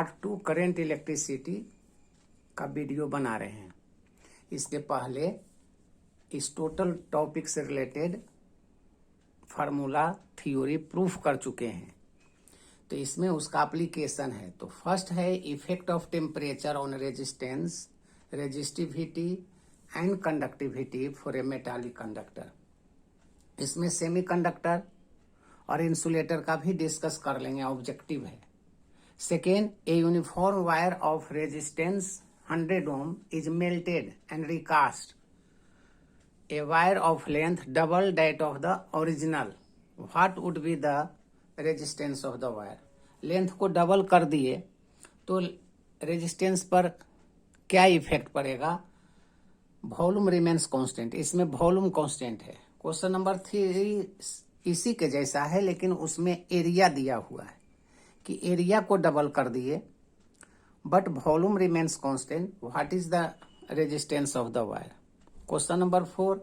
Part 2 current electricity का video बना रहे हैं। इसके पहले इस टोटल टॉपिक से रिलेटेड फार्मूला थ्योरी प्रूफ कर चुके हैं, तो इसमें उसका एप्लीकेशन है। तो फर्स्ट है effect of temperature on resistance, resistivity and conductivity for a metallic conductor. इसमें सेमी कंडक्टर और इंसुलेटर का भी डिस्कस कर लेंगे, ऑब्जेक्टिव है। Second, a uniform wire of resistance 100 ohm is melted and recast a wire of length double that of the original. What would be the resistance of the wire? Length को double कर दिए तो resistance पर क्या effect पड़ेगा? Volume remains constant. इसमें volume constant है। Question number 3 इसी के जैसा है, लेकिन उसमें एरिया दिया हुआ है कि एरिया को डबल कर दिए but volume remains constant. What is the resistance of the wire? Question number 4,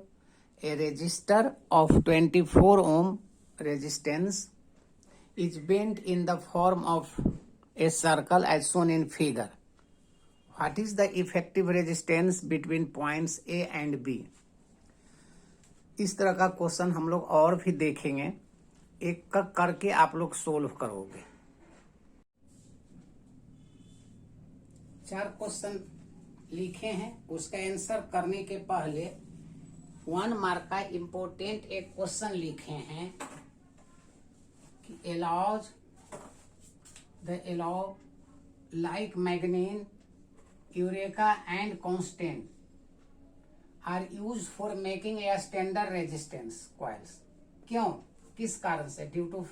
a resistor of 24 ohm resistance is bent in the form of a circle as shown in figure. What is the effective resistance between points A and B? इस तरह का question हम लोग और भी देखेंगे, एक करके आप लोग सोल्व करोगे। 4 क्वेश्चन लिखे हैं, उसका आंसर करने के पहले 1 मार्क का इंपोर्टेंट एक क्वेश्चन लिखे हैं कि allow like manganin, eureka and constant are use for making a standard resistance coils. क्यों, किस कारण से? Due to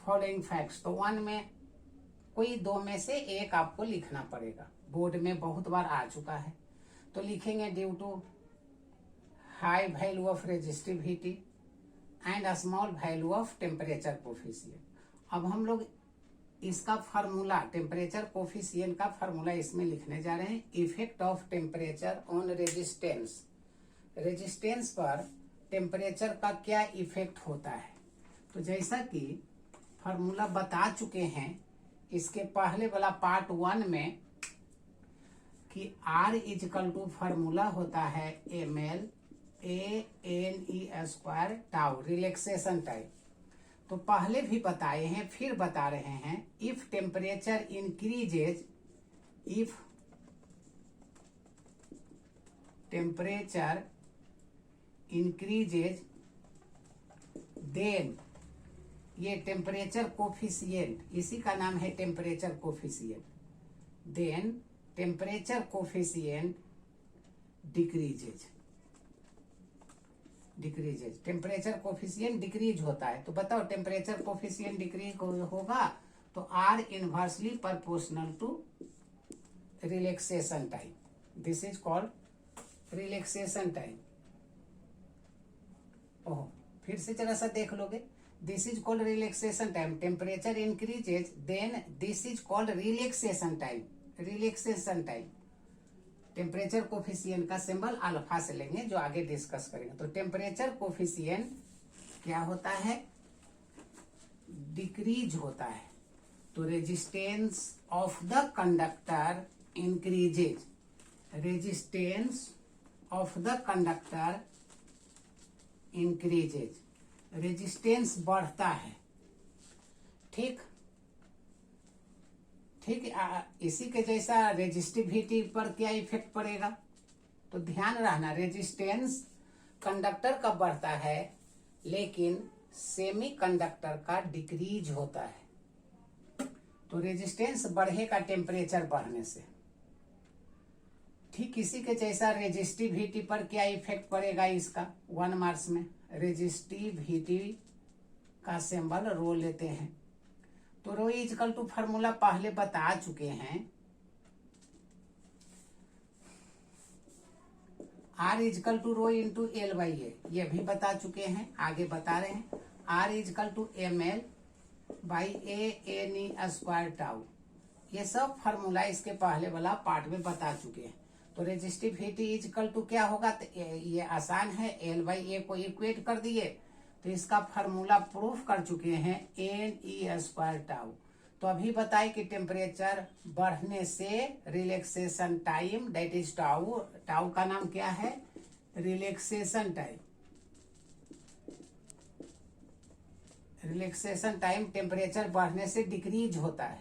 following facts. तो 1 में कोई 2 में से एक आपको लिखना पड़ेगा, बोर्ड में बहुत बार आ चुका है। तो लिखेंगे due to high value of resistivity and small value of temperature coefficient. अब हम लोग इसका फार्मूला, टेम्परेचर कोफिशिएंट का फार्मूला इसमें लिखने जा रहे हैं। Effect of temperature on resistance, resistance पर टेम्परेचर का क्या इफेक्ट होता है? तो जैसा कि फार्मूला बता चुके हैं इसके पहले वाला पार्ट 1 में कि R इजकल टू फार्मूला होता है ml ANE² tau, relaxation time. तो पहले भी बताए हैं, फिर बता रहे हैं। If temperature increases, if temperature increases then, ये टेम्परेचर कोफिशिएंट, इसी का नाम है temperature coefficient. Then temperature coefficient decreases, temperature coefficient decrease होता है। तो बताओ टेम्परेचर कोफिशिएंट डिक्रीज होगा तो are inversely proportional to relaxation time. This is called relaxation time. ओह, फिर से जरा सा देख लोगे। This is called relaxation time. Temperature increases then this is called relaxation time. Relaxation time temperature coefficient का सिंबल अल्फा से लेंगे, जो आगे डिस्कस करेंगे। तो टेम्परेचर कोफिशिएंट क्या होता है? डिक्रीज होता है। तो resistance of the conductor increases, resistance of the conductor increases, resistance बढ़ता है। ठीक, इसी के जैसा रेजिस्टिविटी पर क्या इफेक्ट पड़ेगा? तो ध्यान रखना, रेजिस्टेंस कंडक्टर का बढ़ता है लेकिन सेमी कंडक्टर का डिक्रीज होता है। तो रेजिस्टेंस बढ़ेगा टेम्परेचर बढ़ने से। ठीक इसी के जैसा रेजिस्टिविटी पर क्या इफेक्ट पड़ेगा इसका? 1 मार्क्स में रेजिस्टिविटी का सिंबल रो लेते हैं। तो रो इजकल टू फार्मूला पहले बता चुके हैं। R equal to rho into L by A, ये भी बता चुके हैं, आगे बता रहे हैं। R equal to ml by ANE² tau, ये सब फार्मूला इसके पहले वाला पार्ट में बता चुके हैं। तो रेजिस्टिविटी इजकल टू क्या होगा? तो ये आसान है, एल बाई ए को इक्वेट कर दिए तो इसका फार्मूला प्रूफ कर चुके हैं NE² टाउ। तो अभी बताए कि टेम्परेचर बढ़ने से relaxation time that is tau, tau का नाम क्या है, relaxation time. Relaxation time temperature बढ़ने से डिक्रीज होता है।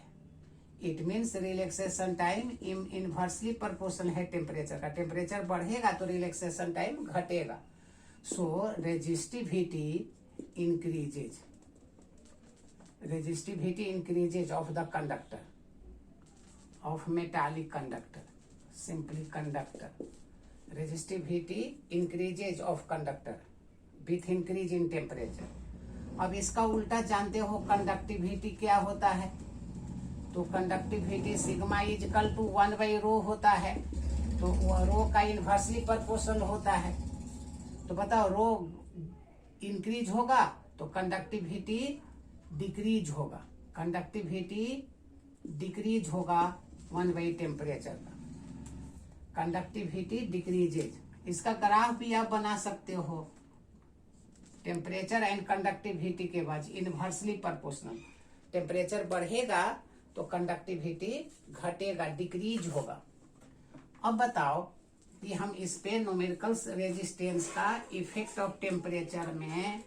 It means relaxation time inversely proportional है टेम्परेचर का। टेम्परेचर बढ़ेगा तो रिलैक्सेशन टाइम घटेगा। So resistivity increases, resistivity increases of the conductor, of metallic conductor, simply conductor. Resistivity increases of conductor with increase in temperature. अब इसका उल्टा जानते हो कंडक्टिविटी क्या होता है, तो कंडक्टिविटी सिग्मा इजकल टू 1/ρ होता है। तो रो का इनवर्सली प्रोपोर्शनल होता है। तो बताओ रो इंक्रीज होगा तो कंडक्टिविटी डिक्रीज होगा, कंडक्टिविटी डिक्रीज होगा 1 टेम्परेचर का, कंडक्टिविटी डिक्रीजेज। इसका ग्राफ भी आप बना सकते हो, टेम्परेचर एंड कंडक्टिविटी के बाद इनवर्सली प्रोपोर्शनल। टेम्परेचर बढ़ेगा तो कंडक्टिविटी घटेगा, डिक्रीज होगा। अब बताओ कि हम इस पे न्यूमेरिकल्स रेजिस्टेंस का इफेक्ट ऑफ टेम्परेचर में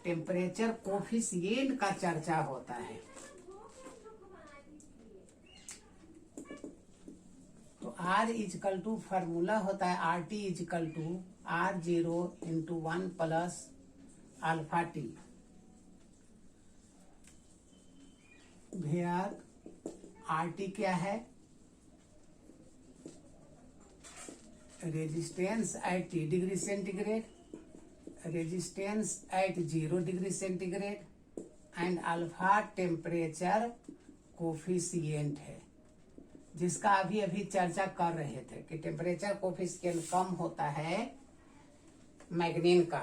टेम्परेचर कोफिशिएंट का चर्चा होता है। तो R इजकल टू फॉर्मूला होता है RT equal to R0 × 1 plus alpha t, where RT क्या है, resistance at T degree centigrade, resistance at 0 degree centigrade and alpha temperature coefficient है, जिसका अभी अभी चर्चा कर रहे थे कि टेम्परेचर कोफिशिएंट कम होता है मैग्नीन का,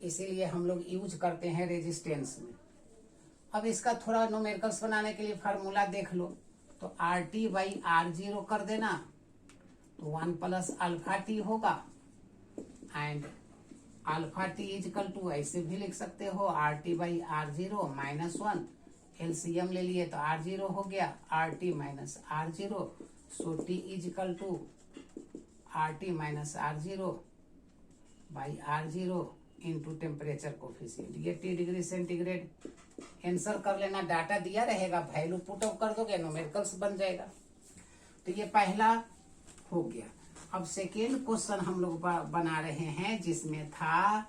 इसीलिए हम लोग यूज करते हैं रेजिस्टेंस में। अब इसका थोड़ा न्यूमेरिकल्स बनाने के लिए फार्मूला देख लो। तो RT/R0 कर देना तो 1 प्लस अल्फा टी होगा and alpha t equal to ऐसे भी लिख सकते हो RT/R0 -1, एलसीएम ले लिए तो R0 हो गया RT - R0। So T equal to RT - R0/R0 into temperature coefficient. ये T डिग्री सेंटीग्रेड आंसर कर लेना, डाटा दिया रहेगा, वैल्यू पुट अप कर दोगे न्यूमेरिकल्स बन जाएगा। तो ये पहला हो गया। अब सेकेंड क्वेश्चन हम लोग बना रहे हैं जिसमें था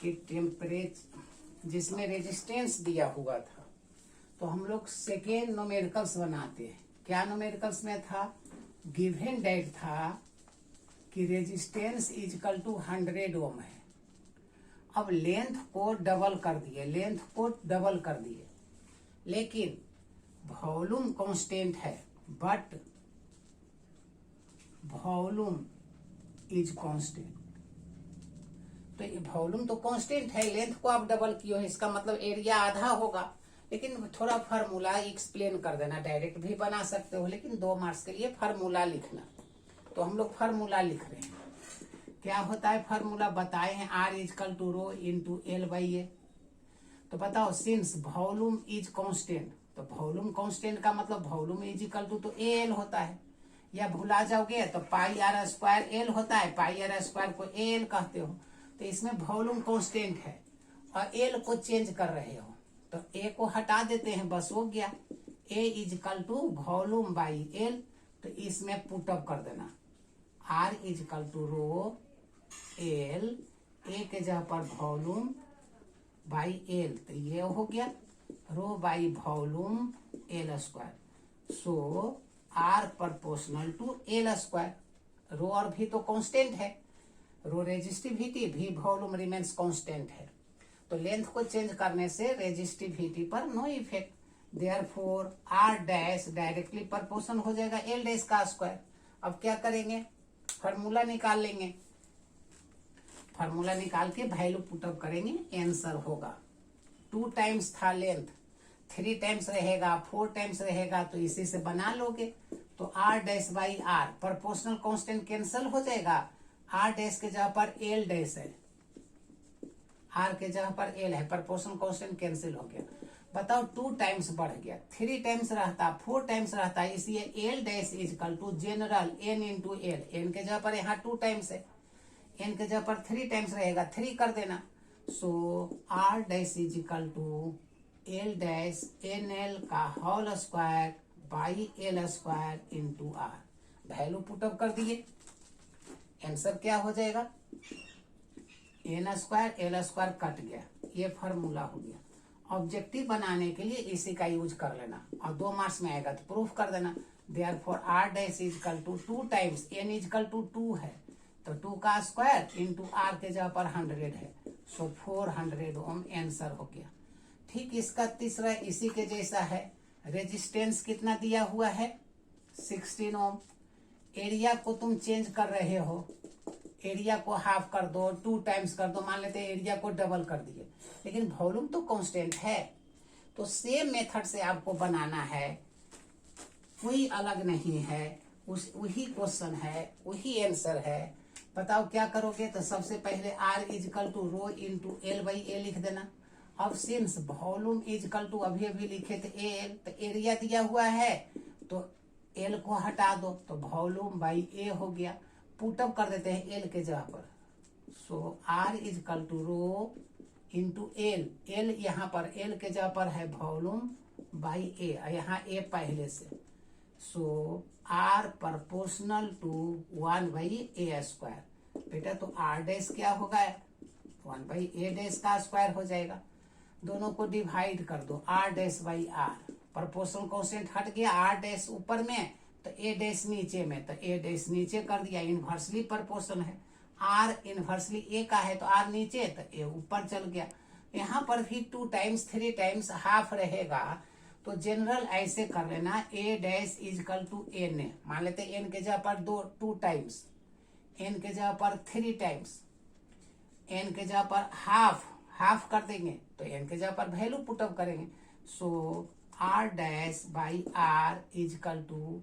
कि टेम्परेचर, जिसमें रेजिस्टेंस दिया हुआ था। तो हम लोग सेकेंड न्यूमेरिकल्स बनाते हैं। क्या न्यूमेरिकल्स में था, गिवन डेट था कि रेजिस्टेंस इजकल टू 100 ओम है। अब लेंथ को डबल कर दिए, लेंथ को डबल कर दिए, लेकिन वॉल्यूम कांस्टेंट है, बट वॉल्यूम इज कांस्टेंट। तो ये वॉल्यूम तो कांस्टेंट है, लेंथ को आप डबल किए हो, इसका मतलब एरिया आधा होगा। लेकिन थोड़ा फार्मूला एक्सप्लेन कर देना, डायरेक्ट भी बना सकते हो, लेकिन 2 मार्क्स के लिए फार्मूला लिखना। तो हम लोग फार्मूला लिख रहे हैं। क्या होता है फार्मूला बताए हैं, R equal to rho into L/A। तो बताओ सिंस वॉल्यूम इज कांस्टेंट, तो वॉल्यूम कांस्टेंट का मतलब वॉल्यूम इज इक्वल टू तो AL होता है, या भुला जाओगे तो πr² L होता है, πr² को AL कहते हो। तो इसमें वॉल्यूम कांस्टेंट है और L को चेंज कर रहे हो, तो A को हटा देते हैं, बस हो गया A equal to volume by L। तो इसमें पुटअप कर देना R equal to rho L, A के जगह पर वॉल्यूम बाई L, तो ये हो गया rho by volume L²। So R proportional to L²। Rho और भी तो कांस्टेंट है, रो रेजिस्टिविटी भी, वॉल्यूम रिमेन्स कांस्टेंट है। तो लेंथ को चेंज करने से रेजिस्टिविटी पर no effect, therefore R dash directly proportional हो जाएगा L डैश का स्क्वायर। अब क्या करेंगे, फार्मूला निकाल लेंगे, फार्मूला निकाल के वैल्यू पुटअप करेंगे, आंसर होगा 2 टाइम्स था लेंथ, 3 टाइम्स रहेगा, 4 टाइम्स रहेगा, तो इसी से बना लोगे। तो R dash by R proportional constant cancel हो जाएगा, R डैश के जगह पर L डैश है, R के जगह पर L है, प्रोपोर्शनल कांस्टेंट कैंसिल हो गया। बताओ 2 टाइम्स बढ़ गया, 3 टाइम्स रहता, 4 टाइम्स रहता, इसलिए L dash is equal to general n into L. N के जगह पर यहाँ 2 टाइम्स है, एन के जगह पर 3 टाइम्स रहेगा, 3 कर देना। So R dash is equal to L dash N L का whole square by L square into R. Value put up कर दिए, आंसर क्या हो जाएगा, N square L square cut गया, ये फार्मूला हो गया। ऑब्जेक्टिव बनाने के लिए इसी का यूज कर लेना, और 2 मार्क्स में आएगा तो प्रूफ कर देना। Therefore R dash is equal to 2 times n is equal to 2 है, तो 2 का स्क्वायर इंटू आर के जगह पर 100 है, सो 400 ओम आंसर हो गया। ठीक इसका तीसरा इसी के जैसा है, रेजिस्टेंस कितना दिया हुआ है 16 ओम। एरिया को तुम चेंज कर रहे हो, एरिया को हाफ कर दो, 2 टाइम्स कर दो, मान लेते हैं एरिया को डबल कर दिए, लेकिन वॉल्यूम तो कांस्टेंट है। तो सेम मेथड से आपको बनाना है, कोई अलग नहीं है, वही क्वेश्चन है, वही आंसर है। बताओ क्या करोगे, तो सबसे पहले R equal to rho into L by A लिख देना। अब सिंस वॉल्यूम इजकल टू अभी अभी लिखे थे एल, तो एरिया दिया हुआ है तो एल को हटा दो, तो वॉल्यूम बाई ए हो गया। पुटअप कर देते हैं एल के जगह पर, so R equal to rho into L, L यहाँ पर एल के जगह पर है वॉल्यूम बाई ए, यहाँ ए पहले से, so R proportional to 1 by A square. बेटा तो आर डैश क्या होगा, 1 बाई ए डैश का स्क्वायर हो जाएगा। दोनों को डिवाइड कर दो, R dash by R, proportional constant हट गया, आर डैश ऊपर में तो ए डैश नीचे में, तो ए डैश नीचे कर दिया, इनवर्सली प्रोपोर्शन है, आर इनवर्सली ए का है तो आर नीचे तो ए ऊपर चल गया। यहाँ पर भी 2 टाइम्स 3 टाइम्स हाफ रहेगा, तो जनरल ऐसे कर लेना, A dash equal to N A, मान लेते एन के जगह पर 2 टाइम्स, एन के जगह पर 3 टाइम्स, एन के जगह पर हाफ कर देंगे, तो एन के जगह पर वैल्यू पुटअप करेंगे। So R dash by R equal to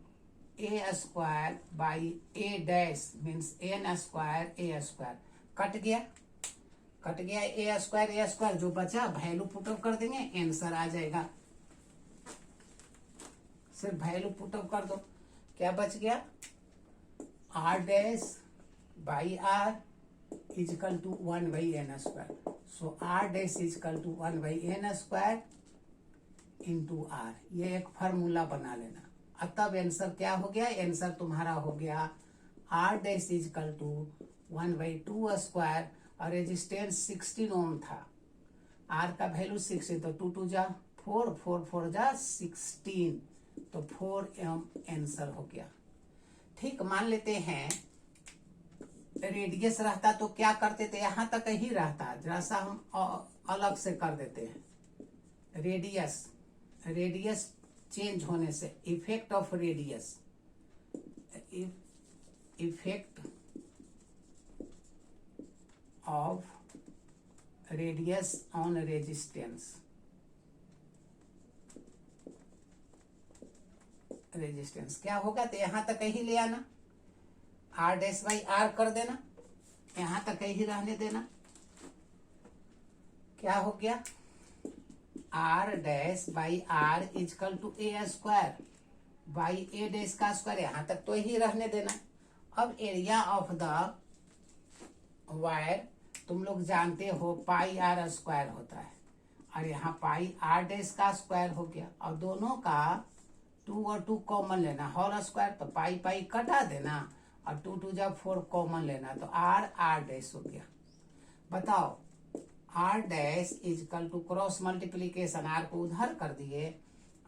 A square by A dash means N square A square, cut गया ए स्क्वायर, जो बचा वैल्यू पुटअप कर देंगे, आंसर आ जाएगा। सिर्फ वैल्यू पुटअप कर दो, क्या बच गया, R dash by R equal to 1 by n square, so R dash equal to 1 by n square into R, ये एक फार्मूला बना लेना। तब आंसर क्या हो गया, आंसर तुम्हारा हो गया R dash equal to 1 by 2 square, और रेजिस्टेंस 16 ओम था, आर का वैल्यू 16, तो 2 2 जा 4, 4 4 जा 16, तो 4 ओम आंसर हो गया। ठीक, मान लेते हैं रेडियस रहता तो क्या करते थे, यहां तक ही रहता, जरा सा हम अलग से कर देते हैं। रेडियस चेंज होने से, effect of radius, effect of radius on resistance, क्या होगा, तो यहां तक ही ले आना, आर डैश बाई आर कर देना, यहां तक ही रहने देना। क्या हो गया, R dash by R equal to A square by A dash का स्क्वायर, यहां तक तो ही रहने देना। अब एरिया ऑफ द वायर तुम लोग जानते हो पाई आर स्क्वायर होता है, और यहाँ पाई आर डैश का स्क्वायर हो गया, और दोनों का 2 और 2 कॉमन लेना, होल स्क्वायर, तो पाई पाई कटा देना, और 2 2 जब 4 कॉमन लेना, तो आर डैश हो गया। बताओ R dash equal to cross multiplication, R को उधर कर दिए,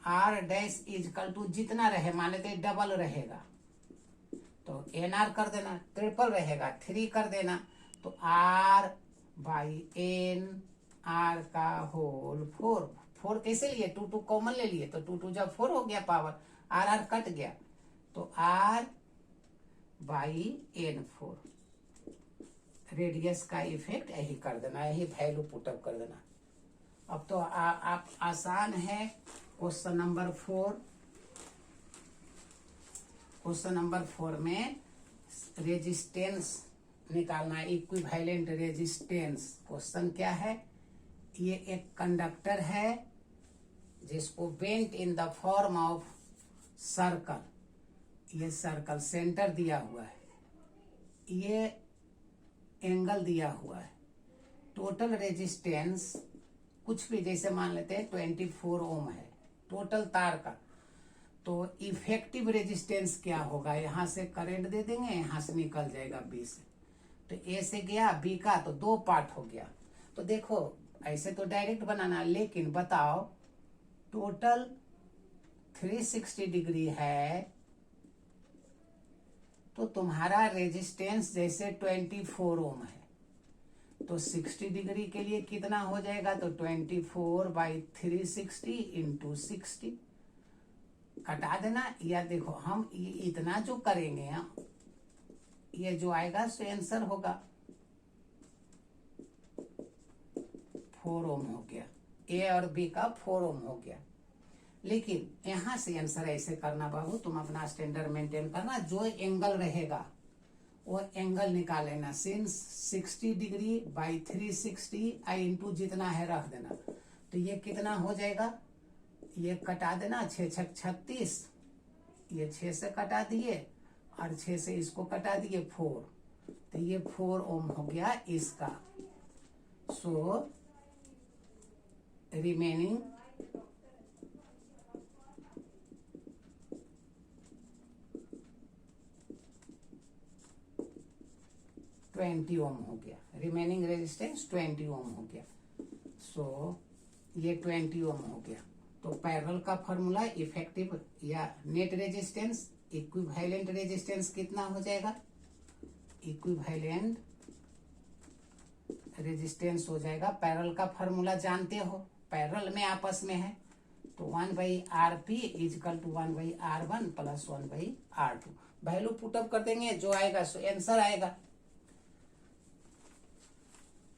आर डैश इजकल टू जितना रहे, मान लेते डबल रहेगा तो एन आर कर देना, ट्रिपल रहेगा 3 कर देना, तो आर बाई एन आर का होल 4 कैसे लिए, 2 2 कॉमन ले लिए, तो 2 2 जब 4 हो गया पावर, आर कट गया, तो आर बाई एन 4, रेडियस का इफेक्ट यही कर देना, यही वैल्यू पुटअप कर देना। अब तो आप आसान है। क्वेश्चन नंबर 4, क्वेश्चन नंबर 4 में रेजिस्टेंस निकालना, इक्विवेलेंट रेजिस्टेंस। क्वेश्चन क्या है, ये एक कंडक्टर है, जिसको bent in the form of circle, ये सर्कल सेंटर दिया हुआ है, ये एंगल दिया हुआ है, टोटल रेजिस्टेंस कुछ भी, जैसे मान लेते हैं 24 ओम है टोटल तार का, तो इफेक्टिव रेजिस्टेंस क्या होगा, यहां से करंट दे देंगे, यहां से निकल जाएगा बी से, तो ए से गया बी का, तो दो पार्ट हो गया। तो देखो ऐसे तो डायरेक्ट बनाना, लेकिन बताओ टोटल 360 डिग्री है, तो तुम्हारा रेजिस्टेंस जैसे 24 ओम है, तो 60 डिग्री के लिए कितना हो जाएगा, तो 24/360 इंटू 60 कटा देना। या देखो हम ये इतना जो करेंगे, ये जो आएगा सो आंसर होगा 4 ओम हो गया, ए और बी का 4 ओम हो गया। लेकिन यहां से आंसर ऐसे करना बाबू, तुम अपना स्टैंडर्ड मेंटेन करना, जो एंगल रहेगा वो एंगल निकाल लेना, since 60 degree by 360 I into जितना है रख देना, तो ये कितना हो जाएगा, ये कटा देना, 6 छक 36, ये 6 से कटा दिए और 6 से इसको कटा दिए 4, तो ये 4 ओम हो गया इसका। सो रिमेनिंग 20 ओम हो गया, रिमेनिंग रेजिस्टेंस 20 ओम हो गया। सो ये 20 ओम हो गया। तो पैरेलल का फॉर्मूला इफेक्टिव या नेट रेजिस्टेंस, इक्विवेलेंट रेजिस्टेंस कितना हो जाएगा, इक्विवेलेंट रेजिस्टेंस हो जाएगा, पैरेलल का फॉर्मूला जानते हो, पैरेलल में आपस में है, तो 1/RP equal to 1/R1 plus 1/R2। Value put up कर देंगे, जो आएगा सो आंसर आएगा,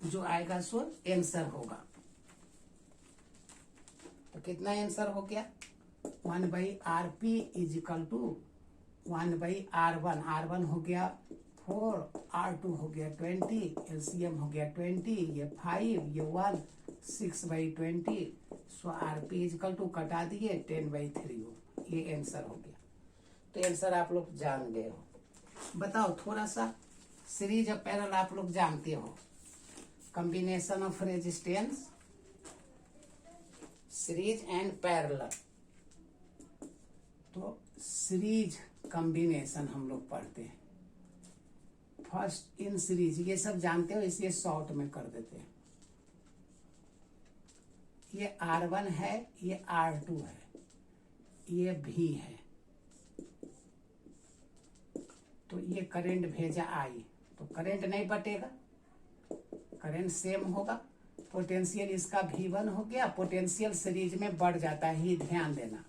जो आएगा सो आंसर होगा। तो कितना आंसर हो गया, 1/RP equal to 1/R1, R1 हो गया 4, R2 हो गया 20, एलसीएम हो गया 20, ये 5, ये 1, 6/20, सो RP इजकल टू कटा दिए 10/3 हो, ये आंसर हो गया। तो आंसर आप लोग जान गए हो। बताओ थोड़ा सा सीरीज और पैरेलल आप लोग जानते हो, combination of resistance, series and parallel. तो सीरीज कॉम्बिनेशन हम लोग पढ़ते हैं, फर्स्ट इन सीरीज, ये सब जानते हो इसलिए शॉर्ट में कर देते हैं। ये R1 है, ये R2 है, ये V है, तो ये करंट भेजा I, तो करंट नहीं बटेगा, करंट सेम होगा, पोटेंशियल इसका V1 हो गया, पोटेंशियल सीरीज में बढ़ जाता है, ही ध्यान देना।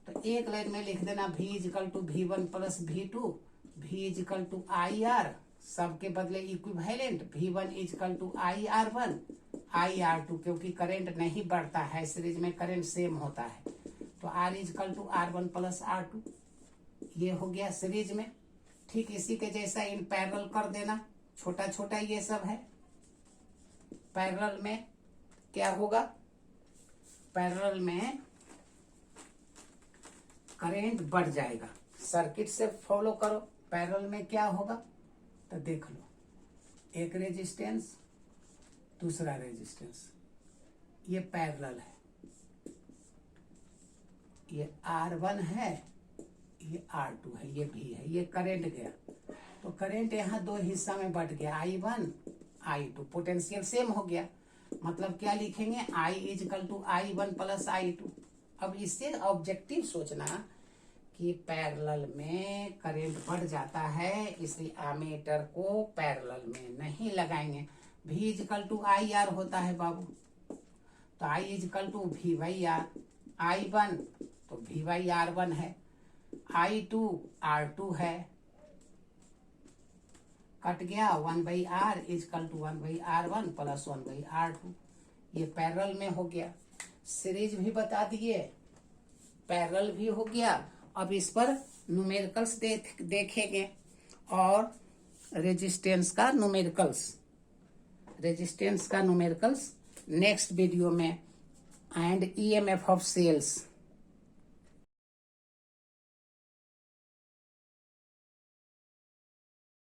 तो एक लाइन में लिख देना V equal to V1 plus V2, V equal to IR, सबके बदले equivalent, V1 is equal to IR1 IR2, क्योंकि करंट नहीं बढ़ता है सीरीज में, करंट सेम होता है, तो R equal to R1 plus R2, ये हो गया सीरीज में। ठीक इसी के जैसा इन पैरेलल कर देना, छोटा छोटा ये सब है। पैरेलल में क्या होगा, पैरेलल में करंट बढ़ जाएगा, सर्किट से फॉलो करो, पैरेलल में क्या होगा, तो देख लो, एक रेजिस्टेंस दूसरा रेजिस्टेंस, ये पैरेलल है, ये R1 है, ये R2 है, ये भी है, ये करंट गया, तो करंट यहाँ दो हिस्सा में बट गया, I1 I2, पोटेंशियल सेम हो गया, मतलब क्या लिखेंगे, I is equal to I1 plus I2। अब इससे ऑब्जेक्टिव सोचना कि पैरेलल में करंट बढ़ जाता है, इसलिए एमीटर को पैरेलल में नहीं लगाएंगे। V इजकल टू IR होता है बाबू, तो I is equal to V/R, I1 तो V/R1 है, I2 R2 है, कट गया 1/R is equal to 1/R1 plus 1/R2, ये पैरेलल में हो गया। सीरीज भी बता दिए, पैरेलल भी हो गया। अब इस पर न्यूमेरिकल्स देखेंगे और रेजिस्टेंस का न्यूमेरिकल्स नेक्स्ट वीडियो में and EMF of cells